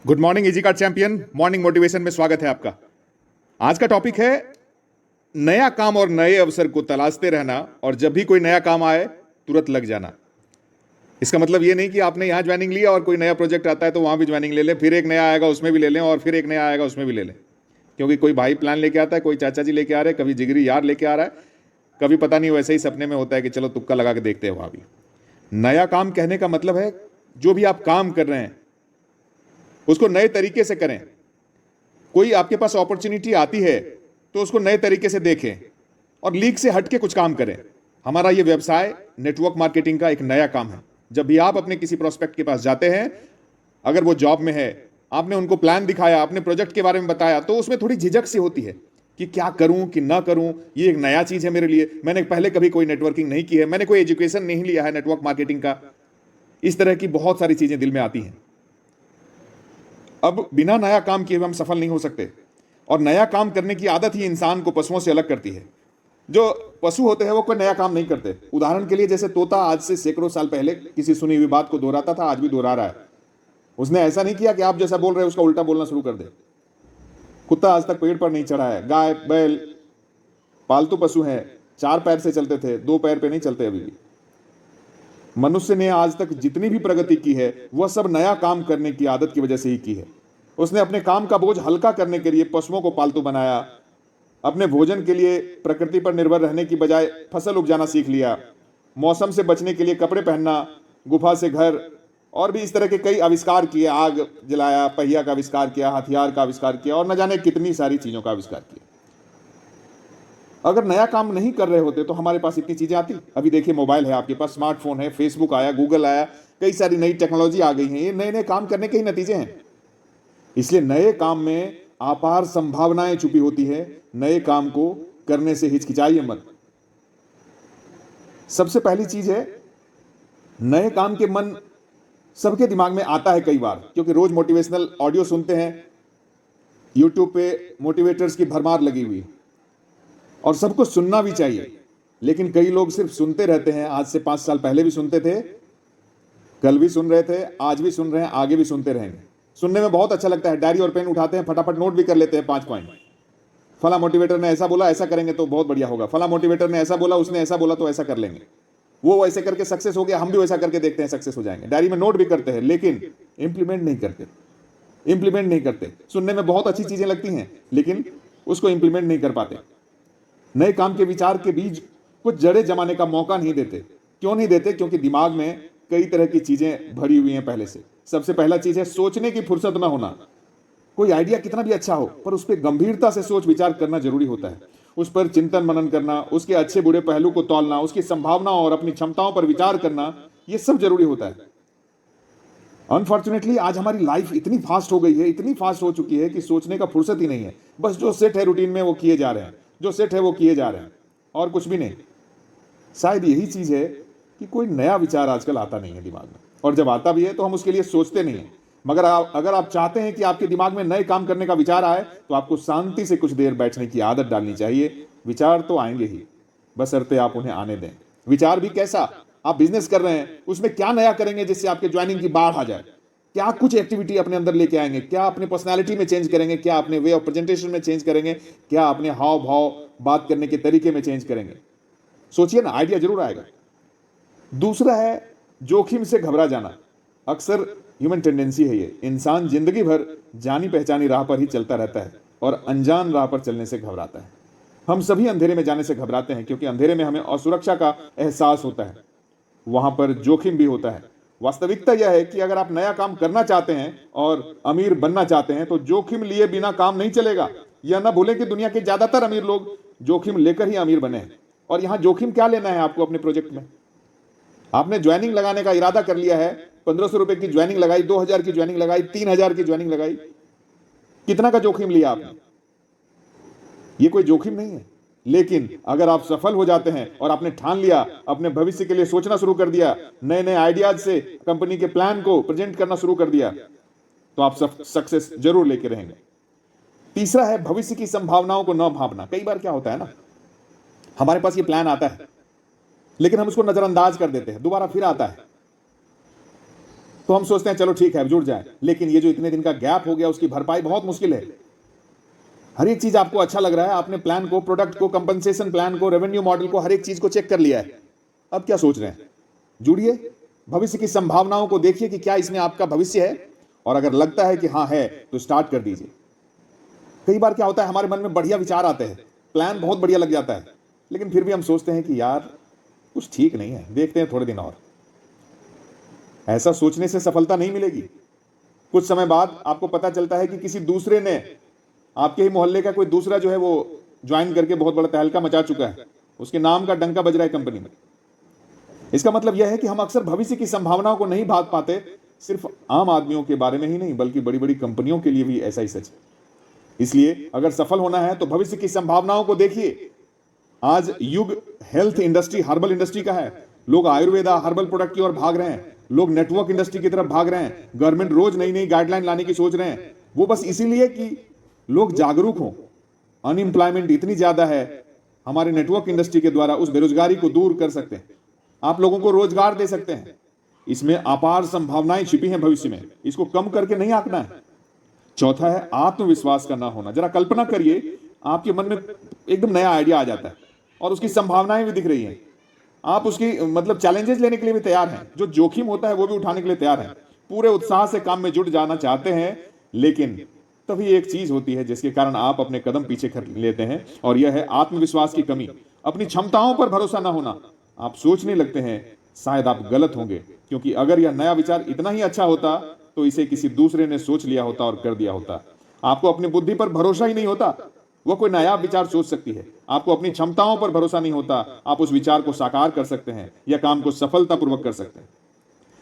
Good morning easy card champion morning motivation में स्वागत है आपका। आज का टॉपिक है नया काम और नए अवसर को तलाशते रहना और जब भी कोई नया काम आए तुरंत लग जाना। इसका मतलब ये नहीं कि आपने यहां ज्वाइनिंग लिया और कोई नया प्रोजेक्ट आता है तो वहां भी ज्वाइनिंग ले लें, फिर एक नया आएगा उसमें भी ले लें और फिर एक नया आएगा उसमें भी ले लें। क्योंकि कोई भाई प्लान लेके आता है, कोई चाचा जी लेके आ रहे हैं, कभी जिगरी यार लेके आ रहा है, कभी पता नहीं वैसे ही सपने में होता है कि चलो तुक्का लगा के देखते हैं। वहां भी नया काम कहने का मतलब है जो भी आप काम कर रहे हैं उसको नए तरीके से करें। कोई आपके पास अपॉर्चुनिटी आती है तो उसको नए तरीके से देखें और लीक से हटके कुछ काम करें। हमारा ये व्यवसाय नेटवर्क मार्केटिंग का एक नया काम है। जब भी आप अपने किसी प्रोस्पेक्ट के पास जाते हैं, अगर वो जॉब में है, आपने उनको प्लान दिखाया, आपने प्रोजेक्ट के बारे में बताया, तो उसमें थोड़ी झिझक सी होती है कि क्या करूं कि ना करूं, ये एक नया चीज है मेरे लिए, मैंने पहले कभी कोई नेटवर्किंग नहीं की है, मैंने कोई एजुकेशन नहीं लिया है नेटवर्क मार्केटिंग का। इस तरह की बहुत सारी चीजें दिल में आती हैं। अब बिना नया काम किए हम सफल नहीं हो सकते और नया काम करने की आदत ही इंसान को पशुओं से अलग करती है। जो पशु होते हैं वो कोई नया काम नहीं करते। उदाहरण के लिए जैसे तोता आज से सैकड़ों साल पहले किसी सुनी हुई बात को दोहराता था, आज भी दोहरा रहा है। उसने ऐसा नहीं किया कि आप जैसा बोल रहे हैं उसका उल्टा बोलना शुरू कर दे। कुत्ता आज तक पेड़ पर नहीं चढ़ा है। गाय बैल पालतू पशु हैं, 4 पैर से चलते थे, 2 पैर पे नहीं चलते अभी भी। मनुष्य ने आज तक जितनी भी प्रगति की है वह सब नया काम करने की आदत की वजह से ही की है। उसने अपने काम का बोझ हल्का करने के लिए पशुओं को पालतू बनाया, अपने भोजन के लिए प्रकृति पर निर्भर रहने की बजाय फसल उपजाना सीख लिया, मौसम से बचने के लिए कपड़े पहनना, गुफा से घर, और भी इस तरह के कई आविष्कार किए। आग जलाया, पहिया का आविष्कार किया, हथियार का आविष्कार किया और न जाने कितनी सारी चीजों का आविष्कार किया। अगर नया काम नहीं कर रहे होते तो हमारे पास इतनी चीजें आती। अभी देखिए, मोबाइल है आपके पास, स्मार्टफोन है, फेसबुक आया, गूगल आया, कई सारी नई टेक्नोलॉजी आ गई है। ये नए नए काम करने के ही नतीजे हैं। इसलिए नए काम में अपार संभावनाएं छुपी होती है। नए काम को करने से हिचकिचाइए मत। सबसे पहली चीज है, नए काम के मन सबके दिमाग में आता है कई बार, क्योंकि रोज मोटिवेशनल ऑडियो सुनते हैं, यूट्यूब पे मोटिवेटर्स की भरमार लगी हुई और सबको सुनना भी चाहिए। लेकिन कई लोग सिर्फ सुनते रहते हैं। आज से 5 साल पहले भी सुनते थे, कल भी सुन रहे थे, आज भी सुन रहे हैं, आगे भी सुनते रहेंगे। सुनने में बहुत अच्छा लगता है, डायरी और पेन उठाते हैं, फटाफट नोट भी कर लेते हैं 5 पॉइंट। फला मोटिवेटर ने ऐसा बोला, ऐसा करेंगे तो बहुत बढ़िया होगा। फला मोटिवेटर ने ऐसा बोला, उसने ऐसा बोला तो ऐसा कर लेंगे। वो ऐसे करके सक्सेस हो गया, हम भी वैसा करके देखते हैं सक्सेस हो जाएंगे। डायरी में नोट भी करते हैं लेकिन इंप्लीमेंट नहीं करते। सुनने में बहुत अच्छी चीजें लगती हैं लेकिन उसको इंप्लीमेंट नहीं कर पाते। नए काम के विचार के बीज कुछ जड़ें जमाने का मौका नहीं देते। क्यों नहीं देते? क्योंकि दिमाग में कई तरह की चीजें भरी हुई हैं पहले से। सबसे पहला चीज है सोचने की फुर्सत ना होना। कोई आइडिया कितना भी अच्छा हो पर उस पर गंभीरता से सोच विचार करना जरूरी होता है। उस पर चिंतन मनन करना, उसके अच्छे बुरे पहलू को तौलना, उसकी संभावनाओं और अपनी क्षमताओं पर विचार करना, यह सब जरूरी होता है। अनफॉर्चुनेटली आज हमारी लाइफ इतनी फास्ट हो गई है, इतनी फास्ट हो चुकी है कि सोचने का फुर्सत ही नहीं है। बस जो सेट है रूटीन में वो किए जा रहे हैं, जो सेट है वो किए जा रहे हैं और कुछ भी नहीं। शायद यही चीज है कि कोई नया विचार आजकल आता नहीं है दिमाग में, और जब आता भी है तो हम उसके लिए सोचते नहीं है। मगर अगर आप चाहते हैं कि आपके दिमाग में नए काम करने का विचार आए तो आपको शांति से कुछ देर बैठने की आदत डालनी चाहिए। विचार तो आएंगे ही, बशर्ते आप उन्हें आने दें। विचार भी कैसा? आप बिजनेस कर रहे हैं, उसमें क्या नया करेंगे जिससे आपके ज्वाइनिंग की बाढ़ आ जाए? क्या कुछ एक्टिविटी अपने अंदर लेके आएंगे? क्या अपने पर्सनालिटी में चेंज करेंगे? क्या अपने वे ऑफ प्रेजेंटेशन में चेंज करेंगे? क्या अपने हाव भाव, बात करने के तरीके में चेंज करेंगे? सोचिए ना, आइडिया जरूर आएगा। दूसरा है जोखिम से घबरा जाना। अक्सर ह्यूमन टेंडेंसी है ये। इंसान जिंदगी भर जानी पहचानी राह पर ही चलता रहता है और अनजान राह पर चलने से घबराता है। हम सभी अंधेरे में जाने से घबराते हैं क्योंकि अंधेरे में हमें असुरक्षा का एहसास होता है, वहां पर जोखिम भी होता है। वास्तविकता यह है कि अगर आप नया काम करना चाहते हैं और अमीर बनना चाहते हैं तो जोखिम लिए बिना काम नहीं चलेगा। यह ना भूलें कि दुनिया के ज्यादातर अमीर लोग जोखिम लेकर ही अमीर बने हैं। और यहां जोखिम क्या लेना है आपको अपने प्रोजेक्ट में? आपने ज्वाइनिंग लगाने का इरादा कर लिया है, 1500 रुपए की ज्वाइनिंग लगाई, 2000 की ज्वाइनिंग लगाई, 3000 की ज्वाइनिंग लगाई, कितना का जोखिम लिया आपने? ये कोई जोखिम नहीं है। लेकिन अगर आप सफल हो जाते हैं और आपने ठान लिया, अपने भविष्य के लिए सोचना शुरू कर दिया, नए नए आइडियाज से कंपनी के प्लान को प्रेजेंट करना शुरू कर दिया, तो आप सक्सेस जरूर लेके रहेंगे। तीसरा है भविष्य की संभावनाओं को न भांपना। कई बार क्या होता है ना, हमारे पास ये प्लान आता है लेकिन हम उसको नजरअंदाज कर देते हैं, दोबारा फिर आता है। तो हम सोचते हैं चलो ठीक है अब जुड़ जाए, लेकिन ये जो इतने दिन का गैप हो गया उसकी भरपाई बहुत मुश्किल है। हर एक चीज आपको अच्छा लग रहा है, आपने प्लान को, प्रोडक्ट को, कंपनसेशन प्लान को, रेवेन्यू मॉडल को, हर एक चीज को चेक कर लिया है। अब क्या सोच रहे हैं? जुड़िए, भविष्य की संभावनाओं को देखिए कि क्या इसमें आपका भविष्य है, और अगर लगता है कि हाँ है तो स्टार्ट कर दीजिए। कई बार क्या होता है, हमारे मन में बढ़िया विचार आते हैं, प्लान बहुत बढ़िया लग जाता है, लेकिन फिर भी हम सोचते हैं कि यार कुछ ठीक नहीं है, देखते हैं थोड़े दिन और। ऐसा सोचने से सफलता नहीं मिलेगी। कुछ समय बाद आपको पता चलता है कि किसी दूसरे ने, आपके ही मोहल्ले का कोई दूसरा जो है वो ज्वाइन करके बहुत बड़ा तहलका मचा चुका है, उसके नाम का डंका बज रहा है कंपनी में। इसका मतलब यह है कि हम अक्सर भविष्य की संभावनाओं को नहीं भाग पाते। सिर्फ आम आदमियों के बारे में ही नहीं, बल्कि बड़ी बड़ी कंपनियों के लिए भी ऐसा ही सच है। इसलिए अगर सफल होना है तो भविष्य की संभावनाओं को देखिए। आज युग हेल्थ इंडस्ट्री, हर्बल इंडस्ट्री का है। लोग आयुर्वेदा, हर्बल प्रोडक्ट की ओर भाग रहे हैं, लोग नेटवर्क इंडस्ट्री की तरफ भाग रहे हैं। गवर्नमेंट रोज नई नई गाइडलाइन लाने की सोच रहे हैं, वो बस इसीलिए कि लोग जागरूक हों। अनएम्प्लॉयमेंट इतनी ज्यादा है, हमारे नेटवर्क इंडस्ट्री के द्वारा उस बेरोजगारी को दूर कर सकते हैं, आप लोगों को रोजगार दे सकते हैं। इसमें अपार संभावनाएं छिपी हैं भविष्य में, इसको कम करके नहीं आंकना है। चौथा है आत्मविश्वास का ना होना। जरा कल्पना करिए, आपके मन में एकदम नया आइडिया आ जाता है और उसकी संभावनाएं भी दिख रही हैं, आप उसकी मतलब चैलेंजेस लेने के लिए भी तैयार हैं, जो जोखिम होता है वो भी उठाने के लिए तैयार हैं, पूरे उत्साह से काम में जुट जाना चाहते हैं। लेकिन तभी एक चीज होती है जिसके कारण आप अपने कदम पीछे कर लेते हैं, और यह है आत्मविश्वास की कमी, अपनी क्षमताओं पर भरोसा ना होना। आप सोचने लगते हैं शायद आप गलत होंगे, क्योंकि अगर यह नया विचार इतना ही अच्छा होता तो इसे किसी दूसरे ने सोच लिया होता और कर दिया होता। आपको अपनी बुद्धि पर भरोसा ही नहीं होता, वह कोई नया विचार सोच सकती है। आपको अपनी क्षमताओं पर भरोसा नहीं होता, आप उस विचार को साकार कर सकते हैं या काम को सफलतापूर्वक कर सकते हैं।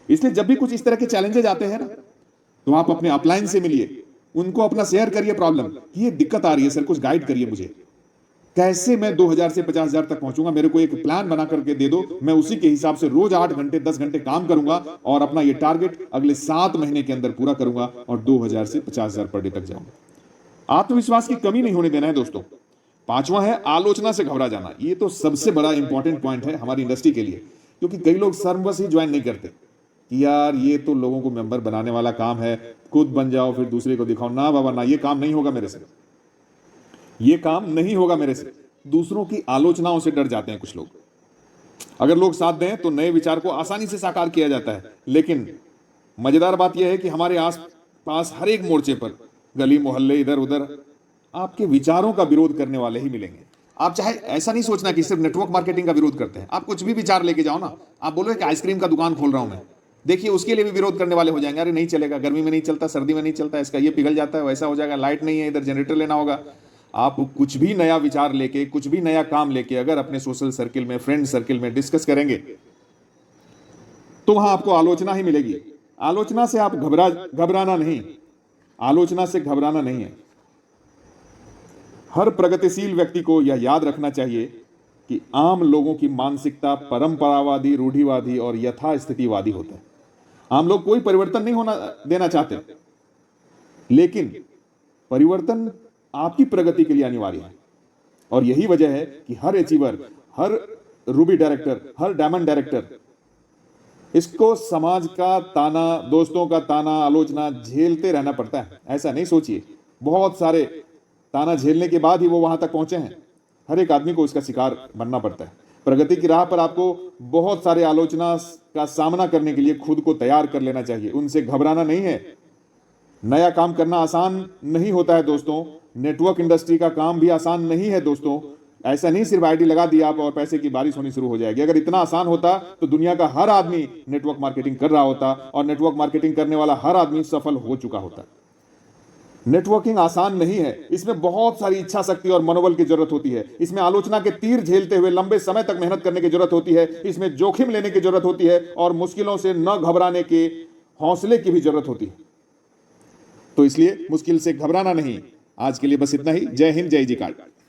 इसलिए जब भी कुछ इस तरह के चैलेंजेस आते हैं ना, तो आप अपने अपलाइन से मिलिए, उनको अपना शेयर करिए प्रॉब्लम, ये दिक्कत आ रही है सर, कुछ गाइड करिए मुझे, कैसे मैं 2000 से 50,000 तक पहुंचूंगा, मेरे को एक प्लान बना करके दे दो, मैं उसी के हिसाब से रोज 8 घंटे 10 घंटे काम करूंगा और अपना ये टारगेट अगले 7 महीने के अंदर पूरा करूंगा और 2000 से 50,000 पर डे तक जाऊंगा। आत्मविश्वास की कमी नहीं होने देना है दोस्तों। पांचवा है आलोचना से घबरा जाना। ये तो सबसे बड़ा इंपॉर्टेंट पॉइंट है हमारी इंडस्ट्री के लिए, क्योंकि कई लोग शर्मवश ही ज्वाइन नहीं करते कि यार ये तो लोगों को मेंबर बनाने वाला काम है, खुद बन जाओ फिर दूसरे को दिखाओ। ना बाबा ना, ये काम नहीं होगा मेरे से, ये काम नहीं होगा मेरे से। दूसरों की आलोचनाओं से डर जाते हैं कुछ लोग। अगर लोग साथ दें तो नए विचार को आसानी से साकार किया जाता है, लेकिन मजेदार बात यह है कि हमारे आस पास हर एक मोर्चे पर, गली मोहल्ले इधर उधर, आपके विचारों का विरोध करने वाले ही मिलेंगे। आप चाहे ऐसा नहीं सोचना कि सिर्फ नेटवर्क मार्केटिंग का विरोध करते हैं, आप कुछ भी विचार लेके जाओ ना। आप बोलो कि आइसक्रीम का दुकान खोल रहा हूं मैं, देखिए उसके लिए भी विरोध करने वाले हो जाएंगे। अरे नहीं चलेगा, गर्मी में नहीं चलता, सर्दी में नहीं चलता, इसका ये पिघल जाता है, वैसा हो जाएगा, लाइट नहीं है, इधर जनरेटर लेना होगा। आप कुछ भी नया विचार लेके, कुछ भी नया काम लेके अगर अपने सोशल सर्किल में, फ्रेंड सर्किल में डिस्कस करेंगे तो वहां आपको आलोचना ही मिलेगी। आलोचना से आप घबराना नहीं, आलोचना से घबराना नहीं है। हर प्रगतिशील व्यक्ति को यह याद रखना चाहिए कि आम लोगों की मानसिकता परंपरावादी, रूढ़िवादी और यथास्थितिवादी होता है। आम लोग कोई परिवर्तन नहीं होना देना चाहते, लेकिन परिवर्तन आपकी प्रगति के लिए अनिवार्य है। और यही वजह है कि हर अचीवर, हर रूबी डायरेक्टर, हर डायमंड डायरेक्टर, इसको समाज का ताना, दोस्तों का ताना, आलोचना झेलते रहना पड़ता है। ऐसा नहीं सोचिए, बहुत सारे ताना झेलने के बाद ही वो वहां तक पहुंचे हैं। हर एक आदमी को इसका शिकार बनना पड़ता है। प्रगति की राह पर आपको बहुत सारे आलोचना का सामना करने के लिए खुद को तैयार कर लेना चाहिए, उनसे घबराना नहीं है। नया काम करना आसान नहीं होता है दोस्तों, नेटवर्क इंडस्ट्री का काम भी आसान नहीं है दोस्तों। ऐसा नहीं सिर्फ आईडी लगा दिया आप और पैसे की बारिश होनी शुरू हो जाएगी। अगर इतना आसान होता तो दुनिया का हर आदमी नेटवर्क मार्केटिंग कर रहा होता और नेटवर्क मार्केटिंग करने वाला हर आदमी सफल हो चुका होता। नेटवर्किंग आसान नहीं है, इसमें बहुत सारी इच्छा शक्ति और मनोबल की जरूरत होती है। इसमें आलोचना के तीर झेलते हुए लंबे समय तक मेहनत करने की जरूरत होती है। इसमें जोखिम लेने की जरूरत होती है और मुश्किलों से न घबराने के हौसले की भी जरूरत होती है। तो इसलिए मुश्किल से घबराना नहीं। आज के लिए बस इतना ही। जय हिंद, जय जी कार्ड।